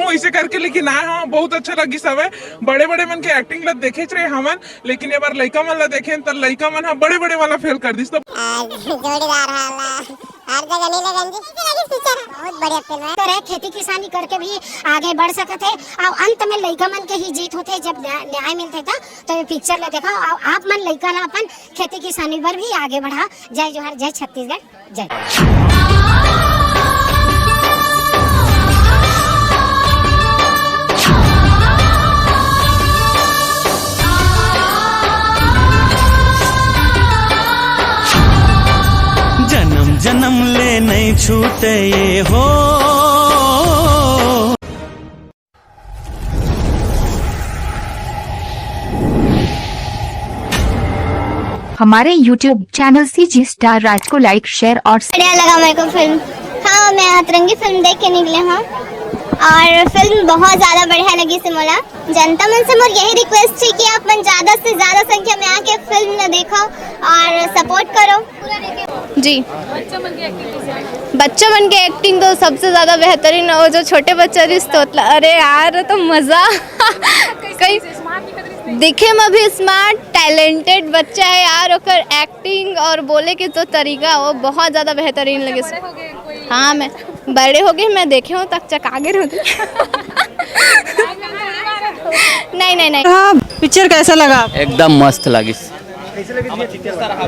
वैसे करके, लेकिन हाँ बहुत अच्छा लगी सब है। बड़े बड़े मन के एक्टिंग ला देखे रहे हमन, लेकिन ये बार लइका मन ला देखे तो लइका मन बड़े बड़े वाला फेल कर दिस। जोड़ीदार हर जगह नहीं लगन जी, बहुत बढ़िया फिल्म है। तो खेती किसानी करके भी आगे बढ़ सकते है और अंत में लइका मन के ही जीत होते जब न्याय मिलते था। तो ये पिक्चर ले देखा और आप मन लइका ला अपन खेती किसानी पर भी आगे बढ़ा। जय जोहार, जय छत्तीसगढ़, जय। जन्म जन्म ले नहीं छूटे ये हो। हमारे YouTube चैनल CG स्टार राज को लाइक, शेयर और बढ़िया लगा मेरे को फिल्म। हाँ, मैं अतरंगी फिल्म देख के निकले हूँ और फिल्म बहुत ज़्यादा बढ़िया लगी से मोला। जनता मन से मोर यही रिक्वेस्ट है कि आप मन ज़्यादा से ज़्यादा संख्या में आके फिल्म न देखो और सपोर्ट करो जी। बच्चों मन के एक्टिंग तो सबसे ज़्यादा बेहतरीन, और जो छोटे बच्चे रिश्तोतला, अरे यार तो मज़ा कहीं दिखे में भी स्मार्ट टैलेंटेड बच्चा है यार। ओकर एक्टिंग और बोले के जो तरीका वो बहुत ज़्यादा बेहतरीन लगे। हाँ, मैं बड़े हो गए, मैं देखे हूँ तक चकागे होती। नहीं। हाँ, पिक्चर कैसा लगा? एकदम मस्त लगी,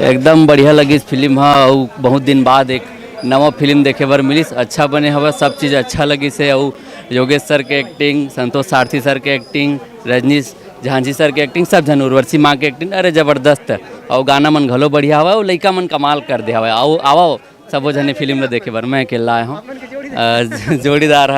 एकदम बढ़िया लगी फिल्म। हाँ, बहुत दिन बाद एक नवा फिल्म देखे बर मिलिस। अच्छा बने हवा, सब चीज़ अच्छा लगी से। और योगेश सर के एक्टिंग, संतोष सारथी सर के एक्टिंग, रजनीश झांझी सर के एक्टिंग, सब जन उर्वशी माँ के एक्टिंग अरे ज़बरदस्त है। और गाना मन घलो बढ़िया हवा और लइका मन कमाल कर दे हवा। आओ सबो जने फिल्म ला देखे बर मैं अकेला आया हूँ। जोड़ीदार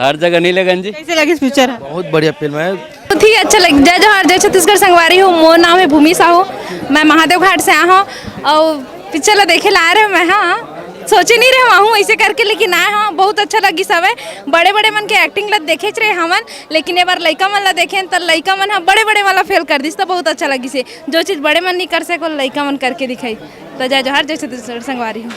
हर जगह नहीं लगन जी। कैसे लगी पिक्चर? बहुत बढ़िया फिल्म है, बहुत ही अच्छा लग। जय जोहार, जय छत्तीसगढ़ संगवारी हूँ। मोर नाम है भूमि साहू, मैं महादेव घाट से आया हूँ और पिक्चर ला देखे ला रहे मैं। हाँ, सोचे नहीं रहे हूँ ऐसे करके, लेकिन आए हाँ बहुत अच्छा लगी सब है। बड़े बड़े मन के एक्टिंग ला देखे रहे हमन, लेकिन ये बार लइका मन ला देखे तो लइका मन बड़े बड़े वाला फेल कर दिस। तो बहुत अच्छा लगी से, जो चीज़ बड़े मन नहीं कर सको लइका मन करके दिखाई। तो जय जोहार, जय छत्तीसगढ़ संगवारी हूँ।